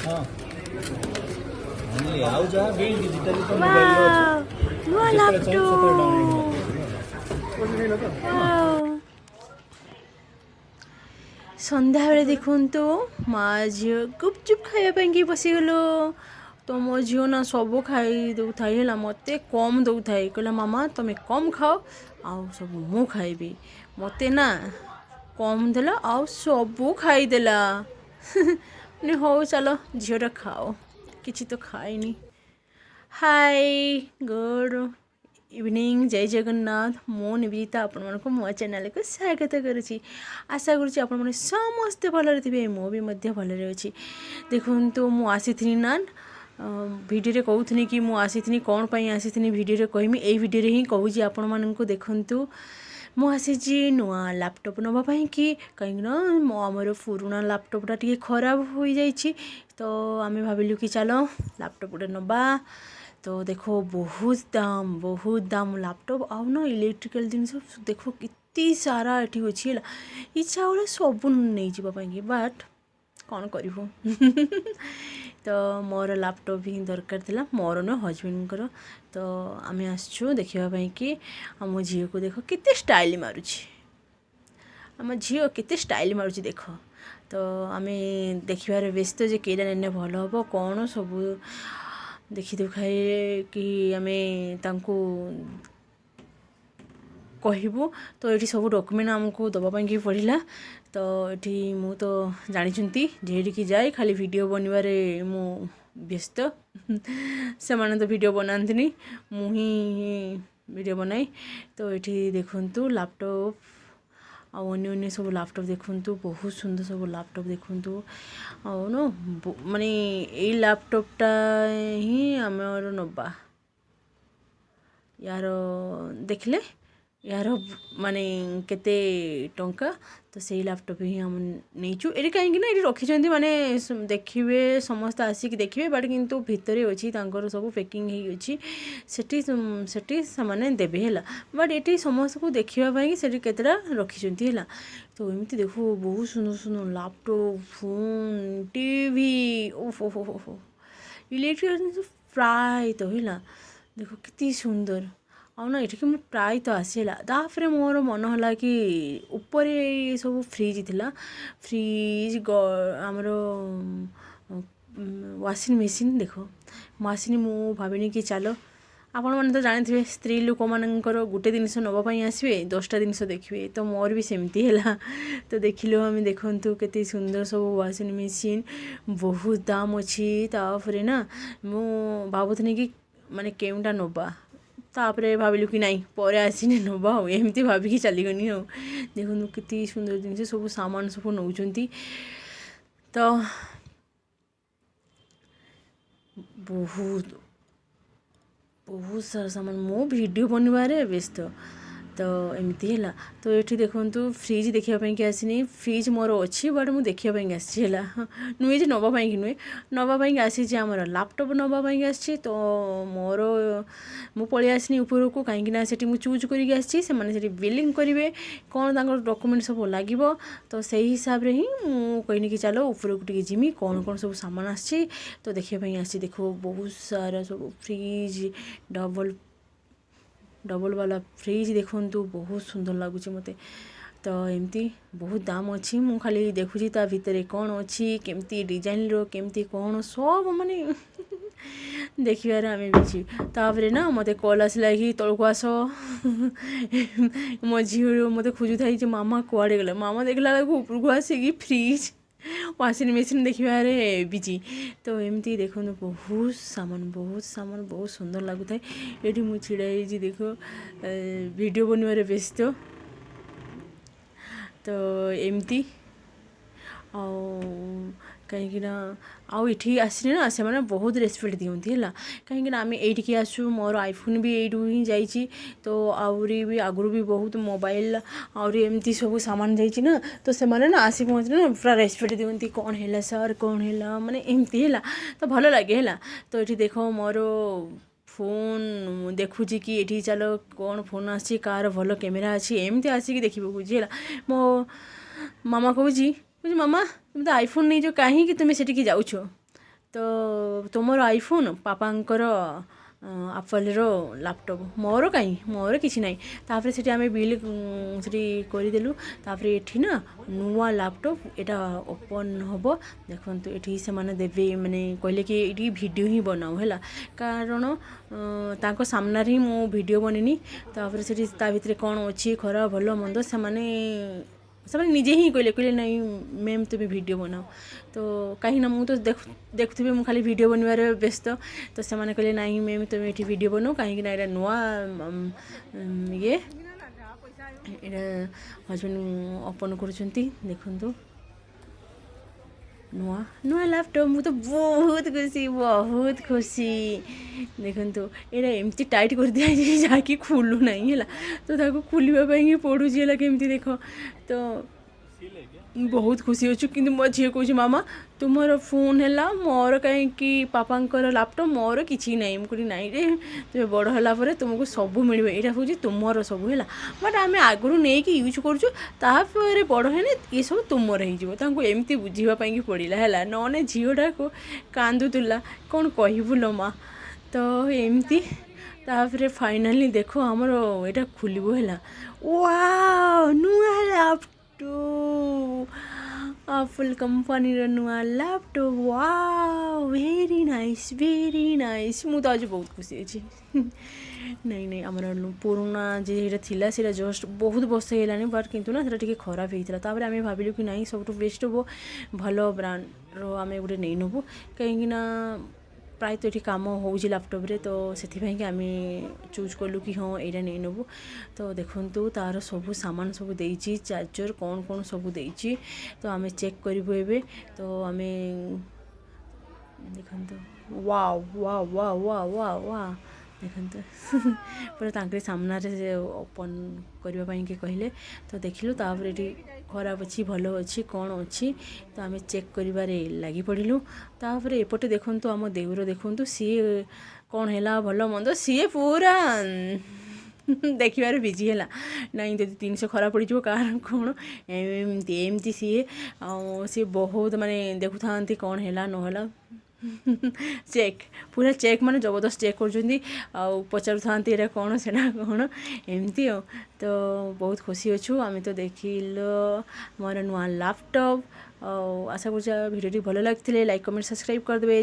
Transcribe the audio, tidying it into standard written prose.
हाँ ଆଉ ଯାହା ବି ଡିଜିଟାଲି ତ ମୋବାଇଲରେ ଅଛି ନୂଆ ଯେତେବେଳେ ଚାହିଁବ ସେତେବେଳେ ଡାଉନଲୋଡ୍ ଲାପଟପ୍ କରିପାରିବ। ସନ୍ଧ୍ୟାବେଳେ ଦେଖନ୍ତୁ ମା ଝିଅ ଗୁପଚୁପ୍ ଖାଇବା ପାଇଁକି ବସିଗଲୁ। ତ ମୋ ଝିଅ ନା ସବୁ ଖାଇ ଦେଉଥାଏ ହେଲା, ମୋତେ କମ୍ ଦେଉଥାଏ। କହିଲା ମାମା ତୁମେ କମ୍ ଖାଅ ଆଉ ସବୁ ମୁଁ ଖାଇବି। ମୋତେ ନା କମ୍ ଦେଲା ଆଉ ସବୁ ଖାଇଦେଲା। ମାନେ ହଉ ଚାଲ ଝିଅଟା ଖାଅ, କିଛି ତ ଖାଇନି। ହାଇ ଗୁଡ୍ ଇଭିନିଂ, ଜୟ ଜଗନ୍ନାଥ। ମୁଁ ନିବେଦିତା ଆପଣମାନଙ୍କୁ ମୋ ଚ୍ୟାନେଲକୁ ସ୍ୱାଗତ କରୁଛି। ଆଶା କରୁଛି ଆପଣମାନେ ସମସ୍ତେ ଭଲରେ ଥିବେ, ମୁଁ ବି ମଧ୍ୟ ଭଲରେ ଅଛି। ଦେଖନ୍ତୁ ମୁଁ ଆସିଥିଲି ନା ଭିଡ଼ିଓରେ କହୁଥିଲି କି ମୁଁ ଆସିଥିଲି କ'ଣ ପାଇଁ ଆସିଥିଲି, ଭିଡ଼ିଓରେ କହିମି, ଏଇ ଭିଡ଼ିଓରେ ହିଁ କହୁଛି ଆପଣମାନଙ୍କୁ। ଦେଖନ୍ତୁ ମୁଁ ଆସିଛି ନୂଆ ଲାପଟପ୍ ନେବା ପାଇଁକି, କାହିଁକିନା ଆମର ପୁରୁଣା ଲାପଟପ୍ଟା ଟିକେ ଖରାପ ହୋଇଯାଇଛି। ତ ଆମେ ଭାବିଲୁ କି ଚାଲ ଲାପଟପ୍ ଗୋଟେ ନେବା। ତ ଦେଖ ବହୁତ ଦାମ ଲାପଟପ୍ ଆଉ ନା ଇଲେକ୍ଟ୍ରିକାଲ ଜିନିଷ ଦେଖ କେତେ ସାରା ଏଠି ଅଛି ହେଲା। ଇଚ୍ଛା ବେଳେ ସବୁ ନେଇଯିବା ପାଇଁକି, ବଟ୍ କ'ଣ କରିବୁ। ତ ମୋର ଲାପଟପ୍ ହିଁ ଦରକାର ଥିଲା, ମୋର ନୁହଁ ହଜବେଣ୍ଡଙ୍କର। ତ ଆମେ ଆସିଛୁ ଦେଖିବା ପାଇଁକି। ଆମ ଝିଅକୁ ଦେଖ କେତେ ଷ୍ଟାଇଲ୍ ମାରୁଛି, ଆମ ଝିଅ କେତେ ଷ୍ଟାଇଲ୍ ମାରୁଛି ଦେଖ। ତ ଆମେ ଦେଖିବାରେ ବ୍ୟସ୍ତ ଯେ କେଇଟା ନେଲେ ଭଲ ହେବ କ'ଣ ସବୁ ଦେଖି ଦୁଖାଇକି ଆମେ ତାଙ୍କୁ କହିବୁ। ତ ଏଠି ସବୁ ଡକ୍ୟୁମେଣ୍ଟ ଆମକୁ ଦେବା ପାଇଁକି ପଡ଼ିଲା। ତ ଏଠି ମୁଁ ତ ଜାଣିଛନ୍ତି ଯେଠିକି ଯାଏ ଖାଲି ଭିଡ଼ିଓ ବନେଇବାରେ ମୁଁ ବ୍ୟସ୍ତ। ସେମାନେ ତ ଭିଡ଼ିଓ ବନାନ୍ତିନି, ମୁଁ ହିଁ ଭିଡ଼ିଓ ବନାଏ। ତ ଏଠି ଦେଖନ୍ତୁ ଲାପଟପ୍ ଆଉ ଅନ୍ୟ ସବୁ ଲାପଟପ୍ ଦେଖନ୍ତୁ, ବହୁତ ସୁନ୍ଦର ସବୁ ଲାପଟପ୍ ଦେଖନ୍ତୁ। ଆଉ ମାନେ ଏଇ ଲାପଟପ୍ଟା ହିଁ ଆମର ନେବା। ୟାର ଦେଖିଲେ ୟାର ମାନେ କେତେ ଟଙ୍କା, ତ ସେଇ ଲାପଟପ୍ ହିଁ ଆମେ ନେଇଛୁ। ଏଠି କାହିଁକି ନା ଏଠି ରଖିଛନ୍ତି ମାନେ ଦେଖିବେ, ସମସ୍ତେ ଆସିକି ଦେଖିବେ, ବଟ୍ କିନ୍ତୁ ଭିତରେ ଅଛି ତାଙ୍କର ସବୁ ପ୍ୟାକିଂ ହେଇଅଛି। ସେଠି ସେମାନେ ଦେବେ ହେଲା, ବଟ୍ ଏଠି ସମସ୍ତଙ୍କୁ ଦେଖିବା ପାଇଁକି ସେଠି କେତେଟା ରଖିଛନ୍ତି ହେଲା। ତ ଏମିତି ଦେଖୁ ବହୁତ ସୁନ୍ଦର ସୁନ୍ଦର ଲାପଟପ୍, ଫୋନ୍, ଟିଭି, ଓହୋ ଇଲେକ୍ଟ୍ରିକ୍ ଜିନିଷ ପ୍ରାୟତଃ ହେଲା। ଦେଖ କେତେ ସୁନ୍ଦର। ଆଉ ନା ଏଠିକି ମୁଁ ପ୍ରାୟତଃ ଆସିଲା, ତାପରେ ମୋର ମନ ହେଲା କି ଉପରେ ସବୁ ଫ୍ରିଜ୍ ଥିଲା। ଫ୍ରିଜ୍ ଆମର ୱାସିଂ ମେସିନ୍ ଦେଖ, ମୁଁ ଭାବିନି କି ଚାଲ, ଆପଣମାନେ ତ ଜାଣିଥିବେ ସ୍ତ୍ରୀ ଲୋକମାନଙ୍କର ଗୋଟେ ଜିନିଷ ନେବା ପାଇଁ ଆସିବେ 10ଟା ଜିନିଷ ଦେଖିବେ। ତ ମୋର ବି ସେମିତି ହେଲା। ତ ଦେଖିଲୁ ଆମେ, ଦେଖନ୍ତୁ କେତେ ସୁନ୍ଦର ସବୁ ୱାସିଂ ମେସିନ୍, ବହୁତ ଦାମ ଅଛି। ତାପରେ ନା ମୁଁ ଭାବୁଥିଲି କି ମାନେ କେଉଁଟା ନେବା, ତାପରେ ଭାବିଲୁ କି ନାଇଁ ପରେ ଆସିନି ନେବା, ଆଉ ଏମିତି ଭାବିକି ଚାଲିଗନି ଆଉ। ଦେଖନ୍ତୁ କେତେ ସୁନ୍ଦର ଜିନିଷ ସବୁ ସାମାନ ସବୁ ନେଉଛନ୍ତି। ତ ବହୁତ ସାରା ସାମାନ, ମୁଁ ଭିଡ଼ିଓ ବନେଇବାରେ ବ୍ୟସ୍ତ। ତ ଏମିତି ହେଲା। ତ ଏଠି ଦେଖନ୍ତୁ ଫ୍ରିଜ୍ ଦେଖିବା ପାଇଁକି ଆସିନି, ଫ୍ରିଜ୍ ମୋର ଅଛି ବଟ୍ ମୁଁ ଦେଖିବା ପାଇଁକି ଆସିଛି ହେଲା। ନୁହେଁ ଯେ ନେବା ପାଇଁକି ନୁହେଁ, ନେବା ପାଇଁକି ଆସିଛି ଆମର ଲାପଟପ୍ ନେବା ପାଇଁକି ଆସିଛି। ତ ମୁଁ ପଳେଇ ଆସିନି ଉପରକୁ, କାହିଁକିନା ସେଠି ମୁଁ ଚୁଜ୍ କରିକି ଆସିଛି। ସେମାନେ ସେଠି ବିଲିଂ କରିବେ, କ'ଣ ତାଙ୍କର ଡକ୍ୟୁମେଣ୍ଟ ସବୁ ଲାଗିବ। ତ ସେଇ ହିସାବରେ ହିଁ ମୁଁ କହିନି କି ଚାଲ ଉପରକୁ ଟିକେ ଯିମି, କ'ଣ ସବୁ ସାମାନ ଆସିଛି ତ ଦେଖିବା ପାଇଁ ଆସିଛି। ଦେଖ ବହୁତ ସାରା ସବୁ ଫ୍ରିଜ୍, ଡବଲ୍ ବାଲା ଫ୍ରିଜ୍ ଦେଖନ୍ତୁ, ବହୁତ ସୁନ୍ଦର ଲାଗୁଛି ମୋତେ। ତ ଏମିତି ବହୁତ ଦାମ ଅଛି, ମୁଁ ଖାଲି ଦେଖୁଛି ତା ଭିତରେ କ'ଣ ଅଛି, କେମିତି ଡିଜାଇନର, କେମିତି କ'ଣ ସବୁ ମାନେ ଦେଖିବାରେ ଆମେ ବିଜି। ତାପରେ ନା ମୋତେ କଲ୍ ଆସିଲା କି ତଳକୁ ଆସ। ମୋ ଝିଅ ମୋତେ ଖୋଜୁଥାଏ ଯେ ମାମା କୁଆଡ଼େ ଗଲା। ମାମା ଦେଖିଲା ବେଳକୁ ଉପରକୁ ଆସିକି ଫ୍ରିଜ୍, ୱାସିଂ ମେସିନ୍ ଦେଖିବାରେ ବିଜି। ତ ଏମିତି ଦେଖନ୍ତୁ ବହୁତ ସାମାନ, ବହୁତ ସୁନ୍ଦର ଲାଗୁଥାଏ। ଏଠି ମୁଁ ଛିଡ଼ା ହେଇଛି ଦେଖ, ଭିଡ଼ିଓ ବନେଇବାରେ ବ୍ୟସ୍ତ। ତ ଏମିତି ଆଉ କାହିଁକିନା ଆଉ ଏଠି ଆସିଲେ ନା ସେମାନେ ବହୁତ ରେସପେକ୍ଟ ଦିଅନ୍ତି ହେଲା। କାହିଁକିନା ଆମେ ଏଇଠିକି ଆସୁ, ମୋର ଆଇଫୋନ୍ ବି ଏଇଠୁ ହିଁ ଯାଇଛି। ତ ଆହୁରି ବି ଆଗରୁ ବି ବହୁତ ମୋବାଇଲ ଆହୁରି ଏମିତି ସବୁ ସାମାନ ଯାଇଛି ନା। ତ ସେମାନେ ନା ଆସି ପହଞ୍ଚିଲେ ନା ପୁରା ରେସପେକ୍ଟ ଦିଅନ୍ତି, କ'ଣ ହେଲା ସାର୍, କ'ଣ ହେଲା, ମାନେ ଏମିତି ହେଲା। ତ ଭଲ ଲାଗେ ହେଲା। ତ ଏଠି ଦେଖ ମୋର ଫୋନ୍ ଦେଖୁଛି କି ଏଠି ଚାଲ କ'ଣ ଫୋନ୍ ଆସିଛି, କାହାର ଭଲ କ୍ୟାମେରା ଅଛି, ଏମିତି ଆସିକି ଦେଖିବାକୁ କହୁଛି ହେଲା। ମୋ ମାମା କହୁଛି ମାମା ତୁମେ ତ ଆଇଫୋନ୍ ନେଇଛ, କାହିଁକି ତୁମେ ସେଠିକି ଯାଉଛ। ତ ତୁମର ଆଇଫୋନ୍ ପାପାଙ୍କର ଆପଲ୍ର ଲାପଟପ୍ ମୋର କାହିଁ ମୋର କିଛି ନାହିଁ ତାପରେ ସେଠି ଆମେ ବିଲ୍ ସେଠି କରିଦେଲୁ ତାପରେ ଏଠି ନା ନୂଆ ଲାପଟପ୍ ଏଇଟା ଓପନ୍ ହେବ ଦେଖନ୍ତୁ ଏଠି ସେମାନେ ଦେବେ ମାନେ କହିଲେ କି ଏଇଠି ଭିଡ଼ିଓ ହିଁ ବନାଉ ହେଲା କାରଣ ତାଙ୍କ ସାମ୍ନାରେ ହିଁ ମୁଁ ଭିଡ଼ିଓ ବନେଇନି ତାପରେ ସେଠି ତା ଭିତରେ କ'ଣ ଅଛି ଖରାପ ଭଲ ମନ୍ଦ ସେମାନେ ନିଜେ ହିଁ କହିଲେ ନାଇଁ ମ୍ୟାମ୍ ତୁମେ ଭିଡ଼ିଓ ବନାଅ ତ କାହିଁକିନା ମୁଁ ତ ଦେଖୁଥିବେ ମୁଁ ଖାଲି ଭିଡ଼ିଓ ବନେଇବାରେ ବ୍ୟସ୍ତ ତ ସେମାନେ କହିଲେ ନାଇଁ ମ୍ୟାମ୍ ତୁମେ ଏଠି ଭିଡ଼ିଓ ବନାଅ କାହିଁକିନା ଏଇଟା ନୂଆ ଇଏ ଏଇଟା ହଜବେଣ୍ଡ ଓପନ୍ କରୁଛନ୍ତି ଦେଖନ୍ତୁ ନୂଆ ଲାପଟପ୍ ମୁଁ ତ ବହୁତ ଖୁସି ଦେଖନ୍ତୁ ଏଇଟା ଏମିତି ଟାଇଟ୍ କରିଦିଆଯାଇଛି ଯାହାକି ଖୋଲୁ ନାହିଁ ହେଲା ତ ତାକୁ ଖୋଲିବା ପାଇଁ ହିଁ ପଡ଼ୁଛି ହେଲା କେମିତି ଦେଖ ତ ବହୁତ ଖୁସି ଅଛୁ କିନ୍ତୁ ମୋ ଝିଅ କହୁଛି ମାମା ତୁମର ଫୋନ୍ ହେଲା ମୋର କାହିଁକି ପାପାଙ୍କର ଲାପଟପ୍ ମୋର କିଛି ନାହିଁ ମୁଁ କହିଲି ନାଇଁ ରେ ତୁମେ ବଡ଼ ହେଲା ପରେ ତୁମକୁ ସବୁ ମିଳିବ ଏଇଟା ହେଉଛି ତୁମର ସବୁ ହେଲା ବଟ୍ ଆମେ ଆଗରୁ ନେଇକି ୟୁଜ୍ କରୁଛୁ ତାପରେ ବଡ଼ ହେଲେ ଏସବୁ ତୁମର ହେଇଯିବ ତାଙ୍କୁ ଏମିତି ବୁଝିବା ପାଇଁକି ପଡ଼ିଲା ହେଲା ନହେଲେ ଝିଅଟାକୁ କାନ୍ଦୁଥିଲା କ'ଣ କହିବୁ ଲୋ ମା ତ ଏମିତି ତାପରେ ଫାଇନାଲି ଦେଖ ଆମର ଏଇଟା ଖୋଲିବ ହେଲା ୱାଓ ନୂଆ ଲାପଟପ୍ ଆପଲ୍ କମ୍ପାନୀର ନୂଆ ଲାପଟପ୍ ୱାଓ ଭେରି ନାଇସ୍ ମୁଁ ତ ଆଜି ବହୁତ ଖୁସି ଅଛି ନାଇଁ ଆମର ପୁରୁଣା ଯେଟା ଥିଲା ସେଇଟା ଜଷ୍ଟ ବହୁତ ବର୍ଷ ହେଇଗଲାଣି ବଟ୍ କିନ୍ତୁ ନା ସେଇଟା ଟିକେ ଖରାପ ହେଇଥିଲା ତାପରେ ଆମେ ଭାବିଲୁ କି ନାଇଁ ସବୁଠୁ ବେଷ୍ଟ ହେବ ଭଲ ବ୍ରାଣ୍ଡର ଆମେ ଗୋଟେ ନେଇ ନେବୁ କାହିଁକିନା ପ୍ରାୟତଃ ଏଠି କାମ ହେଉଛି ଲାପଟପ୍ରେ ତ ସେଥିପାଇଁକି ଆମେ ଚୁଜ୍ କଲୁ କି ହଁ ଏଇଟା ନେଇ ନେବୁ ତ ଦେଖନ୍ତୁ ତା'ର ସବୁ ସାମାନ ସବୁ ଦେଇଛି ଚାର୍ଜର କ'ଣ ସବୁ ଦେଇଛି ତ ଆମେ ଚେକ୍ କରିବୁ ଏବେ ତ ଆମେ ଦେଖନ୍ତୁ ୱାଓ ଦେଖନ୍ତୁ ପୁରା ତାଙ୍କରି ସାମ୍ନାରେ ଓପନ୍ କରିବା ପାଇଁକି କହିଲେ ତ ଦେଖିଲୁ ତାପରେ ଏଠି ଖରାପ ଅଛି ଭଲ ଅଛି କ'ଣ ଅଛି ତ ଆମେ ଚେକ୍ କରିବାରେ ଲାଗି ପଡ଼ିଲୁ ତାପରେ ଏପଟେ ଦେଖନ୍ତୁ ଆମ ଦେଉର ଦେଖନ୍ତୁ ସିଏ କ'ଣ ହେଲା ଭଲ ମନ୍ଦ ସିଏ ପୁରା ଦେଖିବାରେ ବିଜି ହେଲା ନାଇଁ ଯଦି ଜିନିଷ ଖରାପ ପଡ଼ିଯିବ କାହାର କ'ଣ ଏମିତି ସିଏ ସିଏ ବହୁତ ମାନେ ଦେଖୁଥାନ୍ତି କ'ଣ ହେଲା ନହେଲା ପୁରା ଚେକ୍ ମାନେ ଜବରଦସ୍ତ ଚେକ୍ କରୁଛନ୍ତି ଆଉ ପଚାରୁଥାନ୍ତି ଏଇଟା କ'ଣ ସେଟା କ'ଣ ଏମିତି ଆଉ ତ ବହୁତ ଖୁସି ଅଛୁ ଆମେ ତ ଦେଖିଲୁ ମୋର ନୂଆ ଲାପଟପ୍ ଆଉ ଆଶା କରୁଛି ଭିଡ଼ିଓଟି ଭଲ ଲାଗିଥିଲେ ଲାଇକ୍ କମେଣ୍ଟ ସବସ୍କ୍ରାଇବ୍ କରିଦେବେ